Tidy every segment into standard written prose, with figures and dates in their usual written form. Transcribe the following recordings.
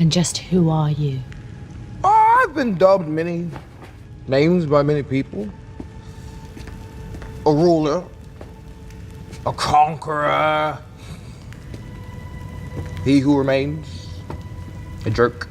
And just who are you? Oh, I've been dubbed many names by many people. A ruler, a conqueror, he who remains, a jerk.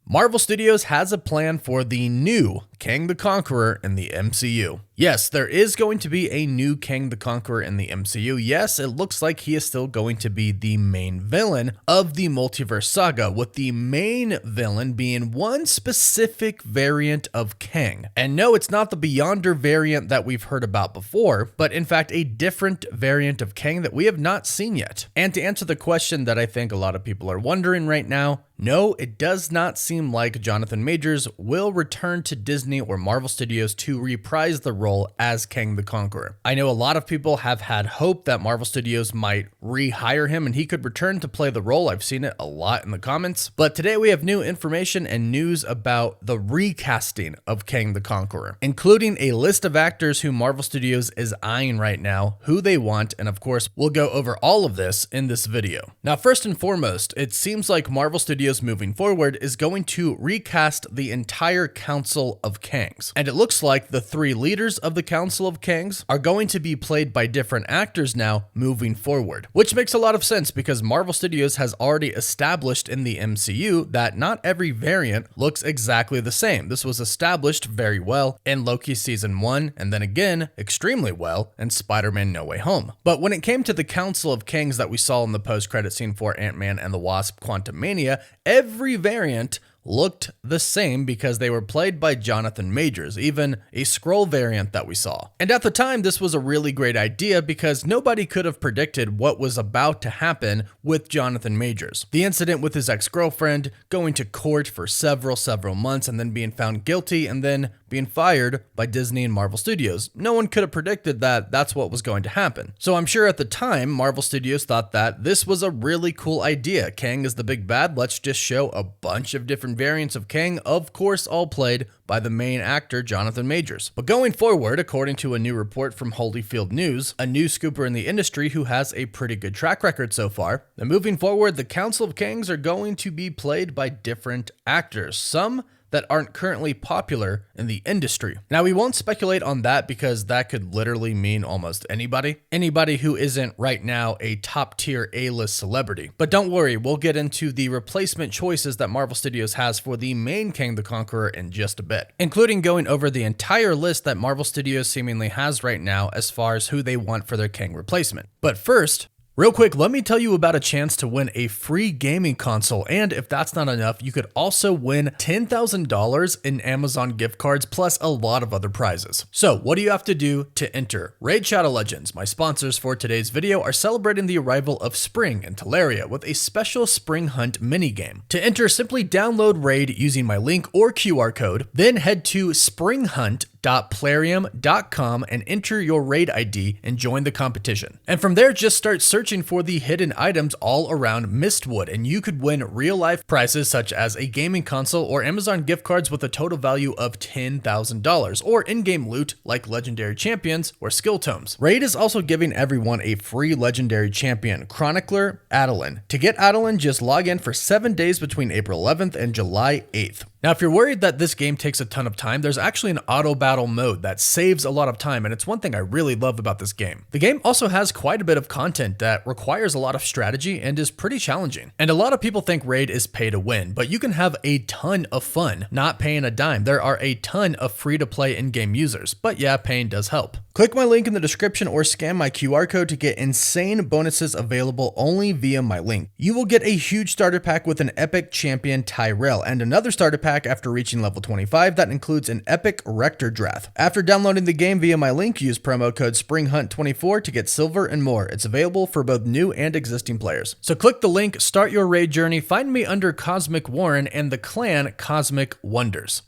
Marvel Studios has a plan for the new Kang the Conqueror in the MCU. Yes, there is going to be a new Kang the Conqueror in the MCU. Yes, it looks like he is still going to be the main villain of the multiverse saga, with the main villain being one specific variant of Kang. And no, it's not the Beyonder variant that we've heard about before, but in fact a different variant of Kang that we have not seen yet. And to answer the question that I think a lot of people are wondering right now, no, it does not seem like Jonathan Majors will return to Disney or Marvel Studios to reprise the role as Kang the Conqueror. I know a lot of people have had hope that Marvel Studios might rehire him and he could return to play the role. I've seen it a lot in the comments, but today we have new information and news about the recasting of Kang the Conqueror, including a list of actors who Marvel Studios is eyeing right now, who they want, and of course, we'll go over all of this in this video. Now, first and foremost, it seems like Marvel Studios moving forward is going to recast the entire Council of Kangs. And it looks like the three leaders of the Council of Kangs are going to be played by different actors now moving forward, which makes a lot of sense because Marvel Studios has already established in the MCU that not every variant looks exactly the same. This was established very well in Loki season 1 and then again extremely well in Spider-Man No Way Home. But when it came to the Council of Kangs that we saw in the post-credit scene for Ant-Man and the Wasp Quantumania, every variant looked the same because they were played by Jonathan Majors, even a Skrull variant that we saw. And at the time, this was a really great idea because nobody could have predicted what was about to happen with Jonathan Majors. The incident with his ex-girlfriend, going to court for several months and then being found guilty and then being fired by Disney and Marvel Studios. No one could have predicted that that's what was going to happen. So I'm sure at the time, Marvel Studios thought that this was a really cool idea. Kang is the big bad. Let's just show a bunch of different variants of Kang, of course, all played by the main actor, Jonathan Majors. But going forward, according to a new report from Holyfield News, a new scooper in the industry who has a pretty good track record so far, then moving forward, the Council of Kangs are going to be played by different actors. Some that aren't currently popular in the industry. Now, we won't speculate on that because that could literally mean almost anybody. Anybody who isn't right now a top tier A-list celebrity. But don't worry, we'll get into the replacement choices that Marvel Studios has for the main Kang the Conqueror in just a bit, including going over the entire list that Marvel Studios seemingly has right now as far as who they want for their Kang replacement. But first, real quick, let me tell you about a chance to win a free gaming console, and if that's not enough, you could also win $10,000 in Amazon gift cards plus a lot of other prizes. So what do you have to do to enter? Raid Shadow Legends, my sponsors for today's video, are celebrating the arrival of spring in Teleria with a special spring hunt minigame. To enter, simply download Raid using my link or QR code, then head to springhunt.plarium.com and enter your raid ID and join the competition. And from there, just start searching for the hidden items all around Mistwood, and you could win real-life prizes such as a gaming console or Amazon gift cards with a total value of $10,000, or in-game loot like legendary champions or skill tomes. Raid is also giving everyone a free legendary champion, Chronicler Adeline. To get Adeline, just log in for 7 days between April 11th and July 8th. Now, if you're worried that this game takes a ton of time, there's actually an auto battle mode that saves a lot of time, and it's one thing I really love about this game. The game also has quite a bit of content that requires a lot of strategy and is pretty challenging. And a lot of people think Raid is pay to win, but you can have a ton of fun not paying a dime. There are a ton of free-to-play in-game users, but yeah, paying does help. Click my link in the description or scan my QR code to get insane bonuses available only via my link. You will get a huge starter pack with an epic champion Tyrell and another starter pack after reaching level 25 that includes an epic Rector Drath. After downloading the game via my link, use promo code SPRINGHUNT24 to get silver and more. It's available for both new and existing players. So click the link, start your raid journey, find me under Cosmic Warren and the clan Cosmic Wonders.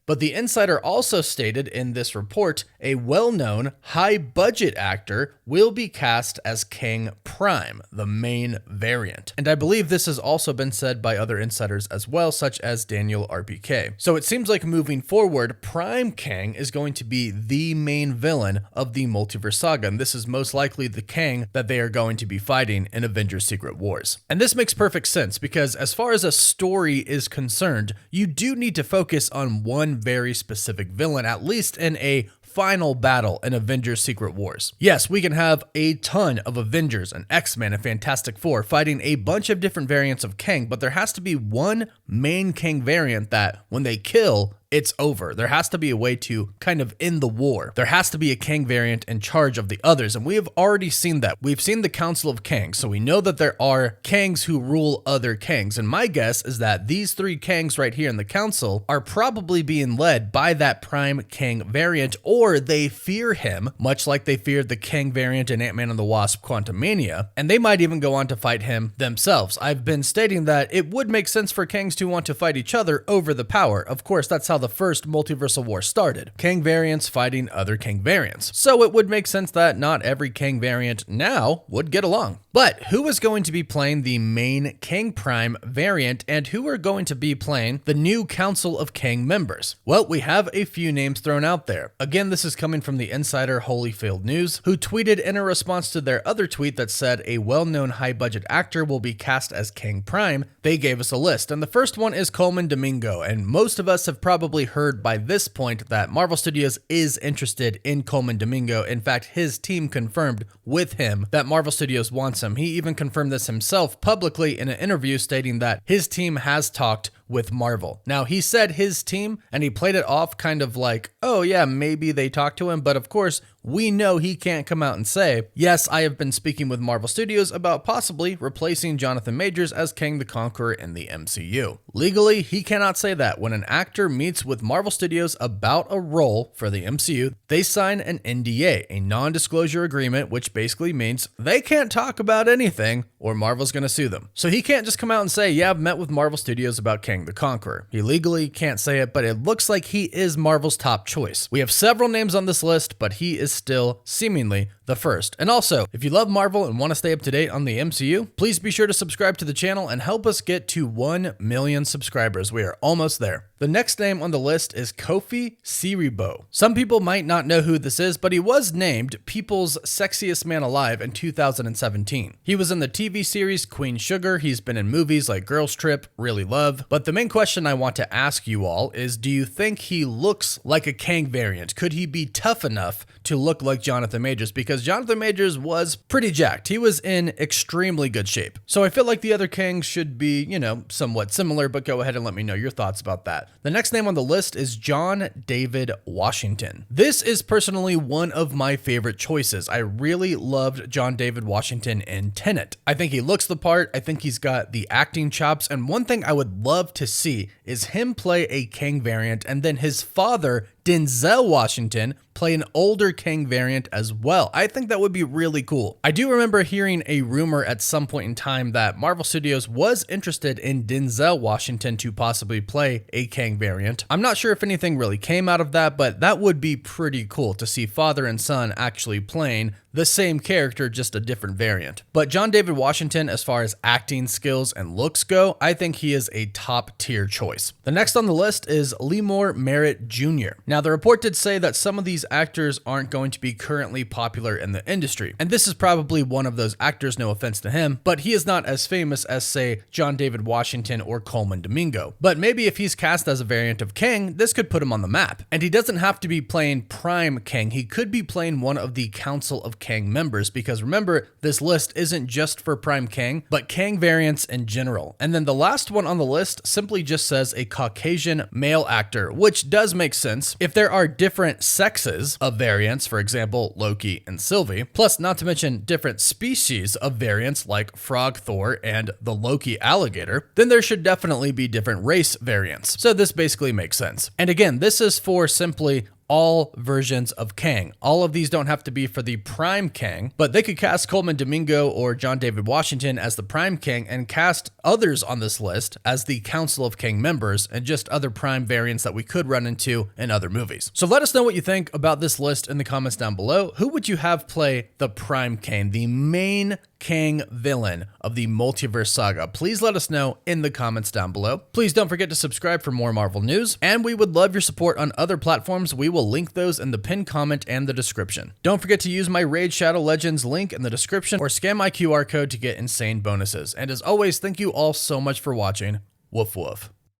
But the insider also stated in this report, a well-known high-budget actor will be cast as Kang Prime, the main variant. And I believe this has also been said by other insiders as well, such as Daniel RPK. So it seems like moving forward, Prime Kang is going to be the main villain of the multiverse saga, and this is most likely the Kang that they are going to be fighting in Avengers Secret Wars. And this makes perfect sense because as far as a story is concerned, you do need to focus on one very specific villain, at least in a final battle in Avengers Secret Wars. Yes, we can have a ton of Avengers and X-Men and Fantastic Four fighting a bunch of different variants of Kang, but there has to be one main Kang variant that when they kill, it's over. There has to be a way to kind of end the war. There has to be a Kang variant in charge of the others, and we have already seen that. We've seen the Council of Kang, so we know that there are Kangs who rule other Kangs, and my guess is that these three Kangs right here in the Council are probably being led by that Prime Kang variant, or they fear him, much like they feared the Kang variant in Ant-Man and the Wasp: Quantumania, and they might even go on to fight him themselves. I've been stating that it would make sense for Kangs to want to fight each other over the power. Of course, that's how the first multiversal war started. Kang variants fighting other Kang variants. So it would make sense that not every Kang variant now would get along. But who is going to be playing the main Kang Prime variant, and who are going to be playing the new Council of Kang members? Well, we have a few names thrown out there. Again, this is coming from the insider Holyfield News, who tweeted in a response to their other tweet that said a well-known high-budget actor will be cast as Kang Prime. They gave us a list, and the first one is Coleman Domingo, and most of us have probably heard by this point that Marvel Studios is interested in Coleman Domingo. In fact, his team confirmed with him that Marvel Studios wants him. He even confirmed this himself publicly in an interview, stating that his team has talked with Marvel. Now, he said his team, and he played it off kind of like, oh yeah, maybe they talked to him, but of course, we know he can't come out and say, yes, I have been speaking with Marvel Studios about possibly replacing Jonathan Majors as Kang the Conqueror in the MCU. Legally, he cannot say that. When an actor meets with Marvel Studios about a role for the MCU, they sign an NDA, a non-disclosure agreement, which basically means they can't talk about anything or Marvel's gonna sue them. So he can't just come out and say, yeah, I've met with Marvel Studios about Kang the Conqueror. He legally can't say it, but it looks like he is Marvel's top choice. We have several names on this list, but he is still seemingly the first. And also, if you love Marvel and want to stay up to date on the MCU, please be sure to subscribe to the channel and help us get to 1 million subscribers. We are almost there. The next name on the list is Kofi Siriboe. Some people might not know who this is, but he was named People's Sexiest Man Alive in 2017. He was in the TV series Queen Sugar. He's been in movies like Girls Trip, Really Love. But the main question I want to ask you all is, do you think he looks like a Kang variant? Could he be tough enough to look like Jonathan Majors? Because Jonathan Majors was pretty jacked. He was in extremely good shape. So I feel like the other Kangs should be, somewhat similar, but go ahead and let me know your thoughts about that. The next name on the list is John David Washington. This is personally one of my favorite choices. I really loved John David Washington in Tenet. I think he looks the part. I think he's got the acting chops. And one thing I would love to see is him play a Kang variant, and then his father, Denzel Washington, play an older Kang variant as well. I think that would be really cool. I do remember hearing a rumor at some point in time that Marvel Studios was interested in Denzel Washington to possibly play a Kang variant. I'm not sure if anything really came out of that, but that would be pretty cool to see father and son actually playing the same character, just a different variant. But John David Washington, as far as acting skills and looks go, I think he is a top tier choice. The next on the list is Lemore Merritt Jr. Now, the report did say that some of these actors aren't going to be currently popular in the industry, and this is probably one of those actors, no offense to him, but he is not as famous as, say, John David Washington or Coleman Domingo. But maybe if he's cast as a variant of Kang, this could put him on the map. And he doesn't have to be playing Prime Kang. He could be playing one of the Council of Kang members, because remember, this list isn't just for Prime Kang, but Kang variants in general. And then the last one on the list simply just says a Caucasian male actor, which does make sense if there are different sexes of variants, for example, Loki and Sylvie, plus not to mention different species of variants like Frog Thor and the Loki alligator, then there should definitely be different race variants. So this basically makes sense. And again, this is for simply all versions of Kang. All of these don't have to be for the Prime Kang, but they could cast Coleman Domingo or John David Washington as the Prime Kang and cast others on this list as the Council of Kang members and just other Prime variants that we could run into in other movies. So let us know what you think about this list in the comments down below. Who would you have play the Prime Kang, the main Kang villain of the multiverse saga? Please let us know in the comments down below. Please don't forget to subscribe for more Marvel news, and we would love your support on other platforms. We will link those in the pinned comment and the description. Don't forget to use my Raid Shadow Legends link in the description or scan my QR code to get insane bonuses. And as always, thank you all so much for watching. Woof woof.